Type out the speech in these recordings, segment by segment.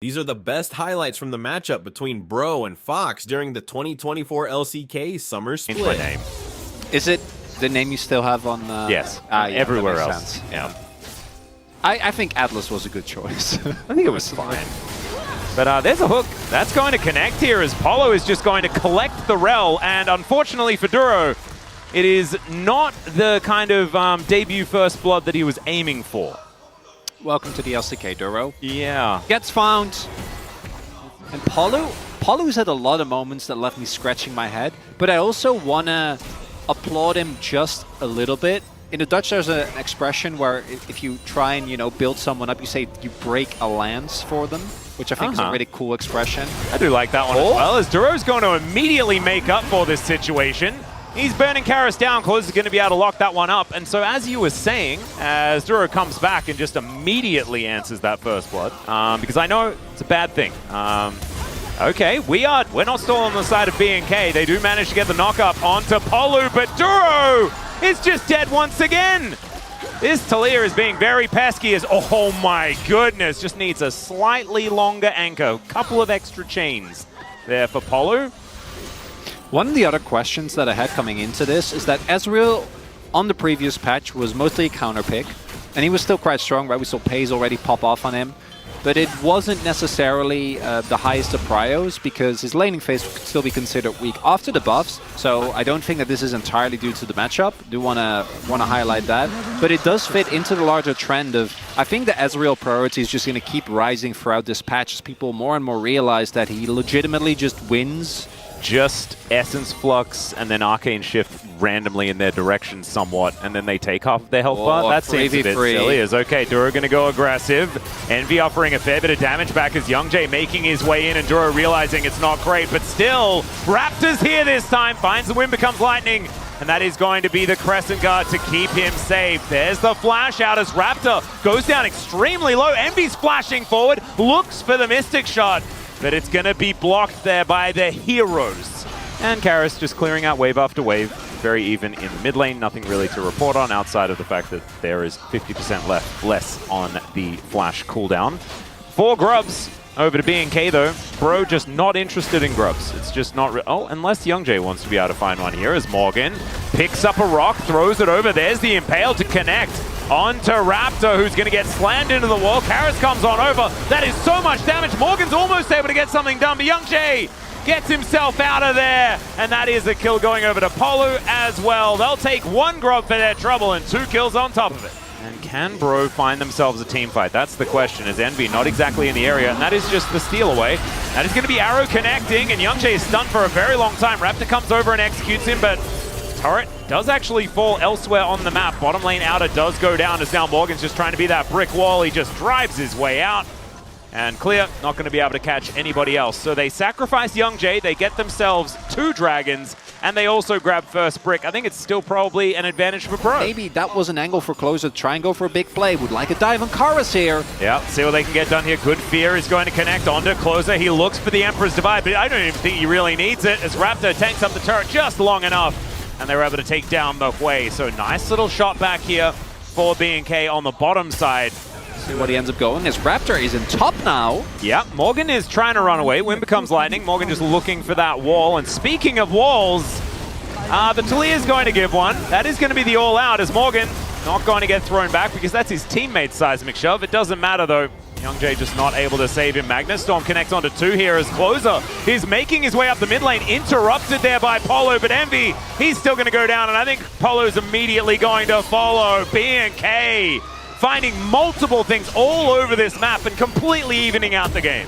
These are the best highlights from the matchup between Bro and Fox during the 2024 LCK Summer Split. Name. Is it the name you still have on? Yes, yeah, everywhere that makes else. sense. Yeah. I think Atlas was a good choice. I think it was fine. But there's a hook. That's going to connect here as Polo is just going to collect the Rel. And unfortunately for Duro, it is not the kind of debut first blood that he was aiming for. Welcome to the LCK, Duro. Yeah. Gets found. And Polo's had a lot of moments that left me scratching my head. But I also want to applaud him just a little bit. In the Dutch, there's an expression where if you try and, build someone up, you say you break a lance for them, which I think is a really cool expression. I do like that one as well, as Duro's going to immediately make up for this situation. He's burning Karis down. Close is going to be able to lock that one up. And so as you were saying, as Duro comes back and just immediately answers that first blood, because I know it's a bad thing. Okay, we're not still on the side of BNK. They do manage to get the knock-up onto Polu, but Duro is just dead once again. This Talia is being very pesky as, oh my goodness, just needs a slightly longer anchor. Couple of extra chains there for Polu. One of the other questions that I had coming into this is that Ezreal on the previous patch was mostly a counter pick, and he was still quite strong, right? We saw Pays already pop off on him, but it wasn't necessarily the highest of prios because his laning phase could still be considered weak after the buffs. So I don't think that this is entirely due to the matchup. Do want to highlight that, but it does fit into the larger trend of I think the Ezreal priority is just going to keep rising throughout this patch as people more and more realize that he legitimately just wins. Just Essence Flux and then Arcane Shift randomly in their direction somewhat, and then they take half of their health bar. That seems a bit silly. As okay, Duro going to go aggressive. Envy offering a fair bit of damage back as Youngjae making his way in, and Duro realizing it's not great, but still, Raptor's here this time, finds the wind, becomes lightning, and that is going to be the Crescent Guard to keep him safe. There's the flash out as Raptor goes down extremely low. Envy's flashing forward, looks for the Mystic Shot, but it's going to be blocked there by the heroes. And Karis just clearing out wave after wave. Very even in the mid lane. Nothing really to report on outside of the fact that there is 50% less on the flash cooldown. 4 grubs over to BNK though. Bro just not interested in grubs. It's just not... unless Youngjae wants to be able to find one here as Morgan picks up a rock, throws it over. There's the Impale to connect onto Raptor, who's going to get slammed into the wall. Karis comes on over. That is so much damage. Morgan's almost able to get something done, but Youngjae gets himself out of there, and that is a kill going over to Polu as well. They'll take 1 grub for their trouble and 2 kills on top of it. And can Bro find themselves a team fight? That's the question, as Envy not exactly in the area, and that is just the steal away. That is going to be Arrow connecting, and Youngjae is stunned for a very long time. Raptor comes over and executes him, but turret does actually fall elsewhere on the map. Bottom lane outer does go down as now Morgan's just trying to be that brick wall. He just drives his way out. And clear, not going to be able to catch anybody else. So they sacrifice Youngjae, they get themselves 2 dragons, and they also grab first brick. I think it's still probably an advantage for Bro. Maybe that was an angle for Closer to try and go for a big play. Would like a dive on Karis here. Yeah, see what they can get done here. Good Fear is going to connect onto Closer. He looks for the Emperor's Divide, but I don't even think he really needs it as Raptor tanks up the turret just long enough, and they were able to take down the Hui. So nice little shot back here for BNK on the bottom side. See what he ends up going as Raptor is in top now. Yeah, Morgan is trying to run away. Wind becomes lightning. Morgan just looking for that wall. And speaking of walls, the Talia is going to give one. That is going to be the all-out as Morgan not going to get thrown back because that's his teammate's seismic shove. It doesn't matter though. Youngjae just not able to save him. Magnus Storm connects onto 2 here as Closer. He's making his way up the mid lane, interrupted there by Polo, but Envy, he's still going to go down, and I think Polo's immediately going to follow. BNK finding multiple things all over this map and completely evening out the game.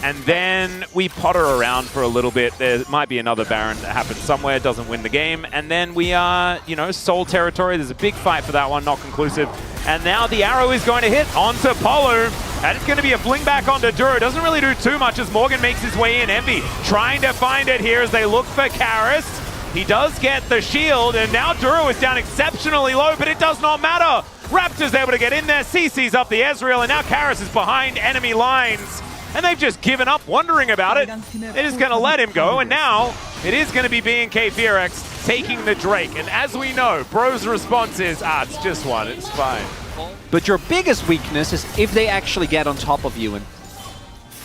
And then we potter around for a little bit. There might be another Baron that happens somewhere, doesn't win the game. And then we are, Soul territory. There's a big fight for that one, not conclusive. And now the arrow is going to hit onto Polo. And it's going to be a fling back onto Duro. Doesn't really do too much as Morgan makes his way in. Envy trying to find it here as they look for Karis. He does get the shield, and now Duro is down exceptionally low, but it does not matter. Raptor's able to get in there, CC's up the Ezreal, and now Karis is behind enemy lines. And they've just given up wondering about it. They're just going to let him go, and now it is going to be BNK FearX taking the Drake. And as we know, Bro's response is, it's just one, it's fine. But your biggest weakness is if they actually get on top of you. And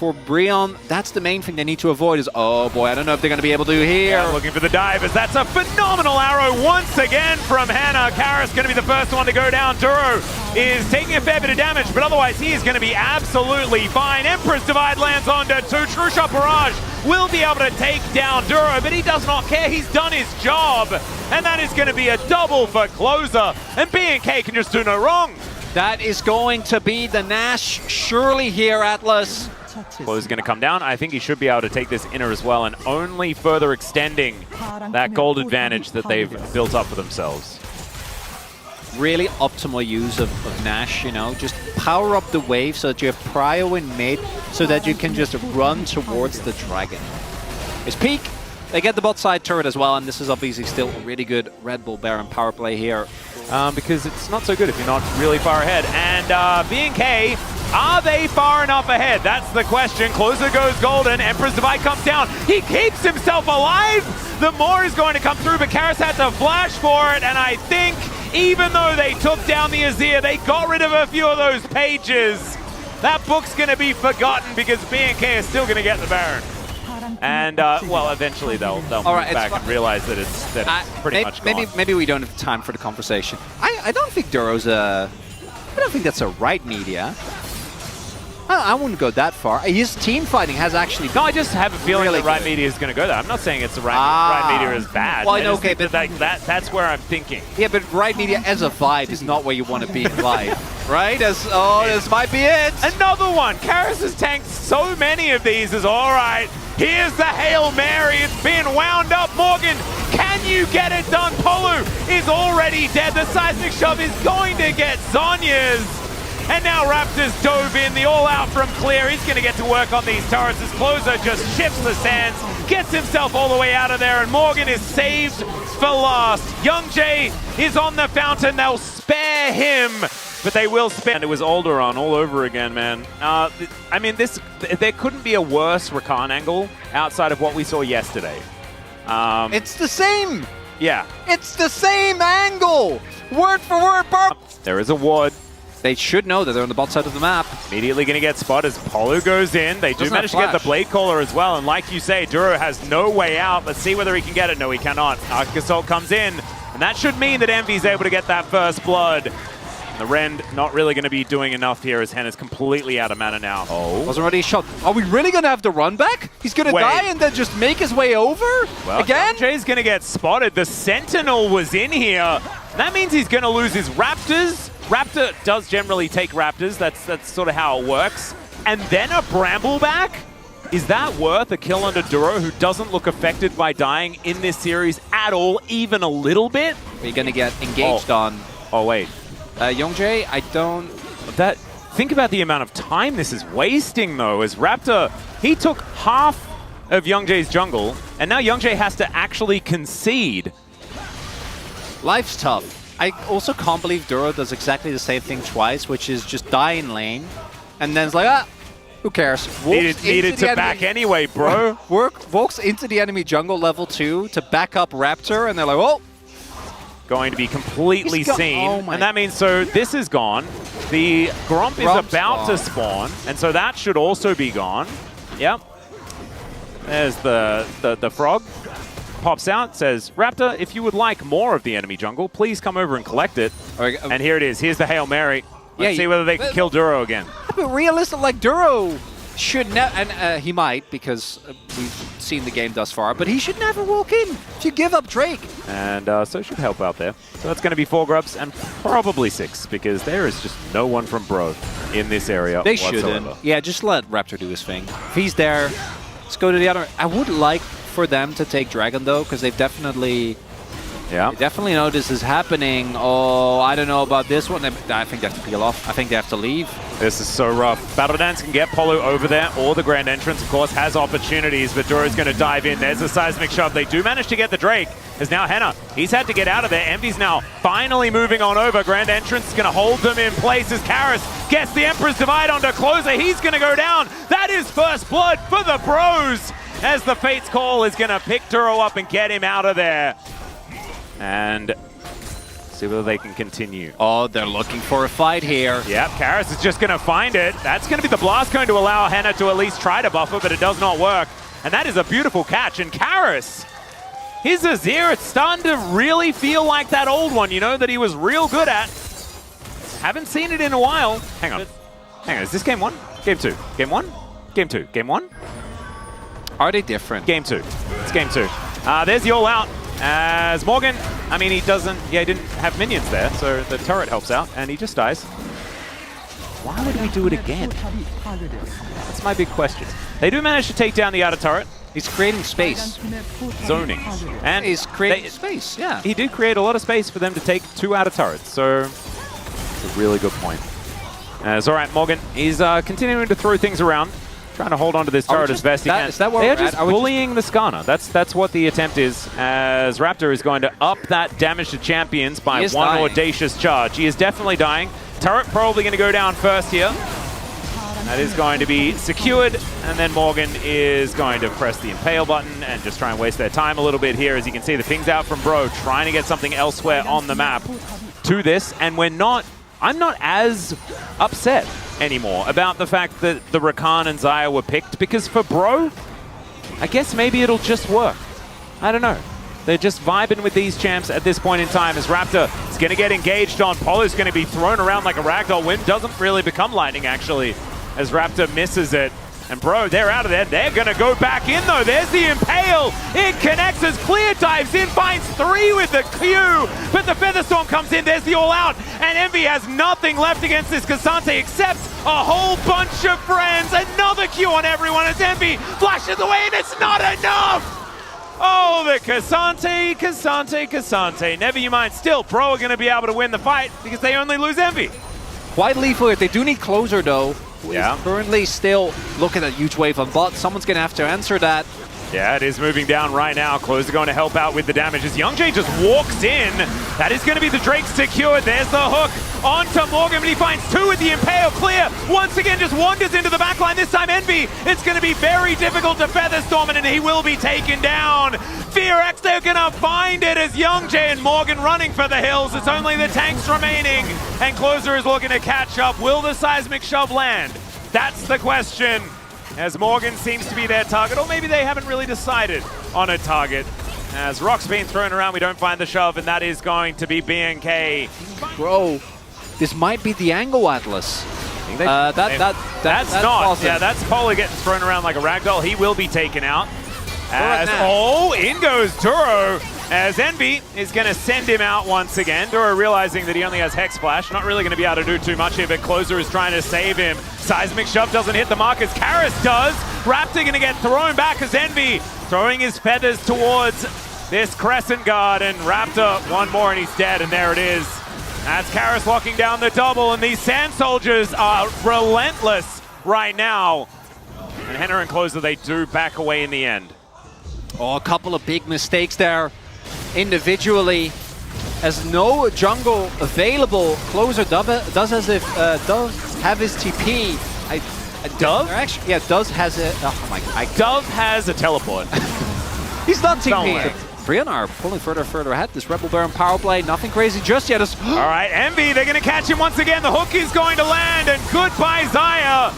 for Brion, that's the main thing they need to avoid is, oh boy, I don't know if they're going to be able to here. Yeah, looking for the dive, as that's a phenomenal arrow once again from Hanwha. Karis going to be the first one to go down. Duro is taking a fair bit of damage, but otherwise he is going to be absolutely fine. Emperor's Divide lands onto 2. True Shot Barrage will be able to take down Duro, but he does not care. He's done his job, and that is going to be a double for Closer, and BNK can just do no wrong. That is going to be the Nash surely here, Atlas. Closer's going to come down. I think he should be able to take this inner as well, and only further extending that gold advantage that they've built up for themselves. Really optimal use of Nash, you know, just power up the wave so that you have prio in mid so that you can just run towards the dragon. It's peak. They get the bot side turret as well, and this is obviously still a really good Red Bull Baron power play here. Because it's not so good if you're not really far ahead. And BNK, are they far enough ahead? That's the question. Closer goes golden. Emperor's Divide comes down. He keeps himself alive. The more is going to come through, but Karis had to flash for it, and I think even though they took down the Azir, they got rid of a few of those pages. That book's going to be forgotten because BNK is still going to get the Baron. And, well, eventually they'll move back and realize that it's pretty much gone. Maybe we don't have time for the conversation. I don't think Duro's I don't think that's a right media. I wouldn't go that far. His team fighting has actually... No, I just have a feeling really that right media is going to go there. I'm not saying it's the right media is bad. Well, okay, but that's where I'm thinking. Yeah, but right media as a vibe is not where you want to be in life, right? This might be it. Another one. Karis has tanked so many of these. Is all right. Here's the Hail Mary. It's been wound up. Morgan, can you get it done? Polu is already dead. The seismic shove is going to get Zhonya's. And now Raptors dove in, the all-out from Clear. He's going to get to work on these turrets as Closer just shifts the sands, gets himself all the way out of there, and Morgan is saved for last. Young Jay is on the fountain. They'll spare him, but they will spare. And it was Alderaan all over again, man. I mean, there couldn't be a worse Rakan angle outside of what we saw yesterday. It's the same. Yeah. It's the same angle. Word for word. There is a ward. They should know that they're on the bot side of the map. Immediately going to get spotted as Polu goes in. They do manage to get the Blade Caller as well. And like you say, Duro has no way out. Let's see whether he can get it. No, he cannot. Arctic Assault comes in. And that should mean that Envy's able to get that first blood. And the Rend not really going to be doing enough here as Hen is completely out of mana now. Oh. Was already shot. Are we really going to have the run back? He's going to die and then just make his way over? Well, again? Jay's going to get spotted. The Sentinel was in here. That means he's going to lose his Raptors. Raptor does generally take Raptors. That's sort of how it works. And then a Brambleback? Is that worth a kill under Duro, who doesn't look affected by dying in this series at all, even a little bit? Are you going to get engaged on? Oh, wait. Youngjae, I don't... Think about the amount of time this is wasting, though, as Raptor, he took half of Youngjae's jungle, and now Youngjae has to actually concede. Life's tough. I also can't believe Duro does exactly the same thing twice, which is just die in lane, and then it's like, who cares? Needed to back anyway, bro. Walks into the enemy jungle level 2 to back up Raptor, and they're like, oh. Going to be completely seen, and that means, so this is gone. The Gromp is about to spawn, and so that should also be gone. Yep. There's the frog. Pops out, says, Raptor, if you would like more of the enemy jungle, please come over and collect it. And here it is. Here's the Hail Mary. Let's see whether they can kill Duro again. But realistic, like Duro should never, and he might because we've seen the game thus far, but he should never walk in. Should give up Drake. And so should help out there. So that's going to be 4 grubs and probably 6 because there is just no one from Bro in this area They whatsoever. shouldn't. Yeah, just let Raptor do his thing. If he's there, let's go to the other. I would like for them to take Dragon though, because they've definitely know this is happening. Oh, I don't know about this one. I think they have to peel off. I think they have to leave. This is so rough. Battle Dance can get Polu over there, or the Grand Entrance, of course, has opportunities, but Duro's going to dive in. There's a seismic shove. They do manage to get the Drake. There's now Henna. He's had to get out of there. Envy's now finally moving on over. Grand Entrance is going to hold them in place as Karis gets the Emperor's Divide onto Closer. He's going to go down. That is first blood for the Bros, as the Fate's Call is going to pick Duro up and get him out of there. And See whether they can continue. Oh, they're looking for a fight here. Yep, Karis is just going to find it. That's going to be the blast going to allow Henna to at least try to buffer, but it does not work. And that is a beautiful catch. And Karis, his Azir, it's starting to really feel like that old one, you know, that he was real good at. Haven't seen it in a while. Hang on. Hang on, is this game 1? Game 2. Game 1? Game 2. Game 1? Are they different? Game 2. It's game 2. There's the all-out. As Morgan, I mean, he didn't have minions there, so the turret helps out, and he just dies. Why would we do it again? That's my big question. They do manage to take down the outer turret. He's creating space. Zoning. And he's creating space, yeah. He did create a lot of space for them to take 2 outer turrets, so it's a really good point. It's all right, Morgan. He's continuing to throw things around, trying to hold on to this turret as best he can. Is that where They're just bullying the Skarner. That's what the attempt is, as Raptor is going to up that damage to champions by one audacious charge. He is definitely dying. Turret probably going to go down first here. That is going to be secured, and then Morgan is going to press the Impale button and just try and waste their time a little bit here. As you can see, the ping's out from Bro, trying to get something elsewhere on the map to this, and I'm not as upset anymore about the fact that the Rakan and Xayah were picked, because for Bro, I guess maybe it'll just work. I don't know. They're just vibing with these champs at this point in time, as Raptor is going to get engaged on. Polo's going to be thrown around like a ragdoll. Wind doesn't really become lightning, actually, as Raptor misses it. And Bro, they're out of there. They're going to go back in, though. There's the Impale. It connects as Clear dives in, finds 3 with the Q. But the Featherstorm comes in. There's the all-out. And Envy has nothing left against this K'Sante except a whole bunch of friends. Another Q on everyone as Envy flashes away, and it's not enough. Oh, the K'Sante. Never you mind. Still, Bro are going to be able to win the fight because they only lose Envy. Quite lethal. They do need closer, though. Yeah. He's currently still looking at huge wave on bot. Someone's going to have to answer that. Yeah, it is moving down right now. Closer going to help out with the damage as Youngjae just walks in. That is going to be the Drake secured. There's the hook onto Morgan, but he finds 2 with the Impale. Clear once again just wanders into the backline. This time Envy, it's going to be very difficult to Featherstorm, and he will be taken down. FearX, they're going to find it as Youngjae and Morgan running for the hills. It's only the tanks remaining, and Closer is looking to catch up. Will the seismic shove land? That's the question, as Morgan seems to be their target, or maybe they haven't really decided on a target. As Rock's being thrown around, we don't find the shove, and that is going to be BNK. Bro, this might be the angle Atlas. That's not. Awesome. Yeah, that's Polo getting thrown around like a ragdoll. He will be taken out. In goes Duro, as Envy is going to send him out once again. Duro realizing that he only has Hex Splash, not really going to be able to do too much here, but Closer is trying to save him. Seismic Shove doesn't hit the mark as Karis does. Raptor going to get thrown back as Envy throwing his feathers towards this Crescent Guard, and Raptor one more and he's dead, and there it is. That's Karis locking down the double, and these Sand Soldiers are relentless right now. And Henna and Closer, they do back away in the end. Oh, a couple of big mistakes there individually. As no jungle available, Closer does as if does have his TP. Dove? Actually, yeah, Dove has a. Oh my God. Dove has a teleport. He's not TP. Brion are pulling further ahead. This Rebel Baron power play, nothing crazy just yet. All right, Envy, they're going to catch him once again. The hook is going to land, and goodbye Xayah.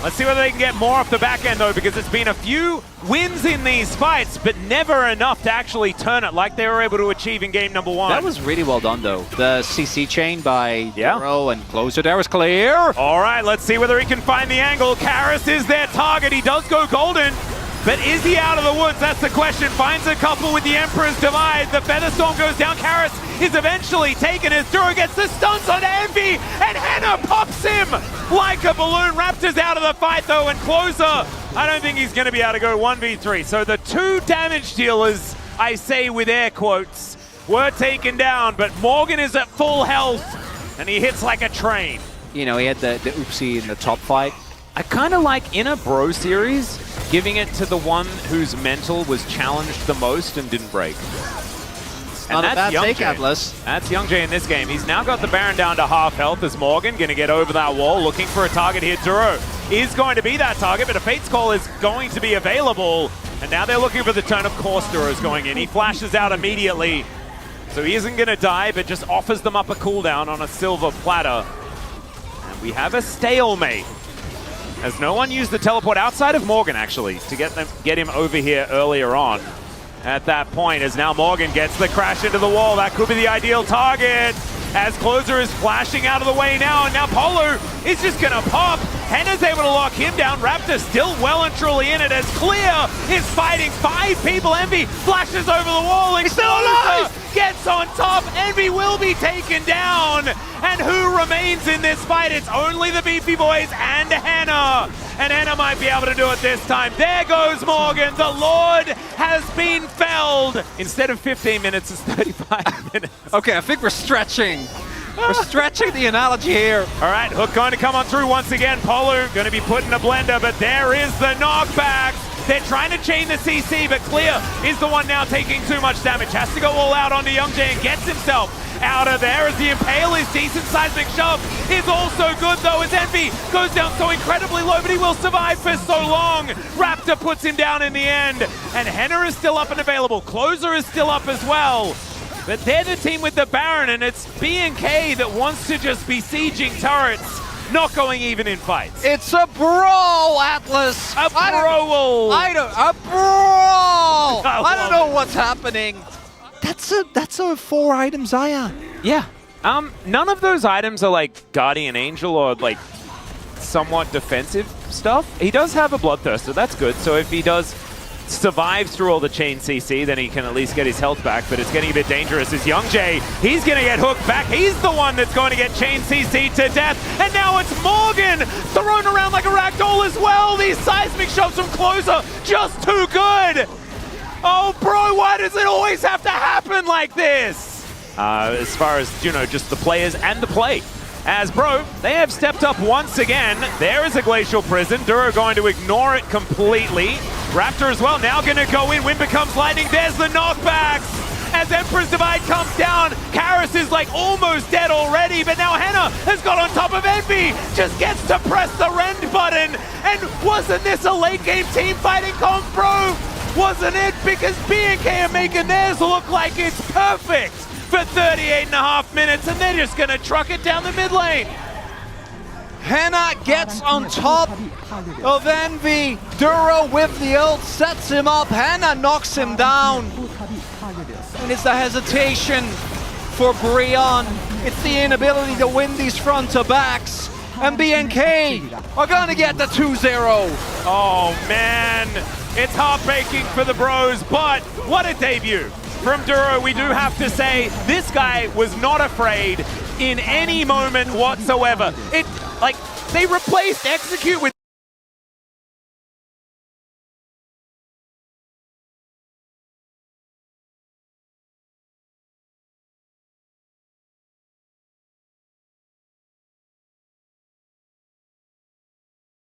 Let's see whether they can get more off the back end, though, because it's been a few wins in these fights, but never enough to actually turn it like they were able to achieve in game number 1. That was really well done, though. The CC chain by Duro and Closer there was clear. All right, let's see whether he can find the angle. Karis is their target. He does go golden, but is he out of the woods? That's the question. Finds a couple with the Emperor's Divide. The Featherstorm goes down. Karis is eventually taken as Duro gets the stunts on Envy, and Henna pops him like a balloon. Raptor's out of the fight, though, and Closer, I don't think he's going to be able to go 1v3. So the 2 damage dealers, I say with air quotes, were taken down, but Morgan is at full health, and he hits like a train. You know, he had the oopsie in the top fight. I kind of like, in a Bro series, giving it to the one whose mental was challenged the most and didn't break. And that's not a bad take, Youngjae. Atlas. That's Youngjae in this game. He's now got the Baron down to half health as Morgan going to get over that wall, looking for a target here. Duro is going to be that target, but a Fate's Call is going to be available. And now they're looking for the turn. Of course, Duro's going in. He flashes out immediately. So he isn't going to die, but just offers them up a cooldown on a silver platter. And we have a stalemate, as no one used the teleport outside of Morgan, actually, to get him over here earlier on. At that point, as now Morgan gets the crash into the wall. That could be the ideal target, as Closer is flashing out of the way now, and now Polo is just going to pop. Henna's able to lock him down. Raptor still well and truly in it, as Clear is fighting 5 people. Envy flashes over the wall, and still alive! Gets on top. Envy will be taken down. And who remains in this fight? It's only the Beefy Boys and Hanwha. And Hanwha might be able to do it this time. There goes Morgan. The Lord has been felled. Instead of 15 minutes, it's 35 minutes. Okay, I think we're stretching. We're stretching the analogy here. All right, Hook going to come on through once again. Polo going to be put in a blender, but there is the knockback. They're trying to chain the CC, but Clear is the one now taking too much damage. Has to go all out onto Youngjae and gets himself out of there, as the Impale is decent. Seismic Shove is also good, though, as Envy goes down so incredibly low, but he will survive for so long. Raptor puts him down in the end, and Henna is still up and available. Closer is still up as well. But they're the team with the Baron, and it's BNK that wants to just be sieging turrets, not going even in fights. It's a brawl, Atlas. A brawl. A brawl. I don't know what's happening. That's a 4-item Xayah. Yeah. None of those items are like Guardian Angel or like somewhat defensive stuff. He does have a Bloodthirster, that's good. So if he does survive through all the chain CC, then he can at least get his health back, but it's getting a bit dangerous as Youngjae, he's going to get hooked back. He's the one that's going to get chain CC to death, and now it's Morgan thrown around like a ragdoll as well. These seismic shoves from Closer, just too good. Oh, bro, why does it always have to happen like this? As far as, you know, just the players and the play. As Bro, they have stepped up once again. There is a Glacial Prison. Duro going to ignore it completely. Raptor as well, now gonna go in. Wind becomes lightning. There's the knockbacks. As Emperor's Divide comes down, Karis is like almost dead already, but now Hanwha has got on top of Envy. Just gets to press the rend button. And wasn't this a late game team fighting comp, Bro? Wasn't it? Because BNK are making theirs look like it's perfect for 38.5 minutes, and they're just gonna truck it down the mid lane. Hanwha gets on top of Envy. Duro with the ult sets him up. Hanwha knocks him down. And it's the hesitation for Brion. It's the inability to win these front to backs. And BNK are gonna get the 2-0. Oh man, it's heartbreaking for the Bros, but what a debut. From Duro, we do have to say, this guy was not afraid in any moment whatsoever. They replaced Execute with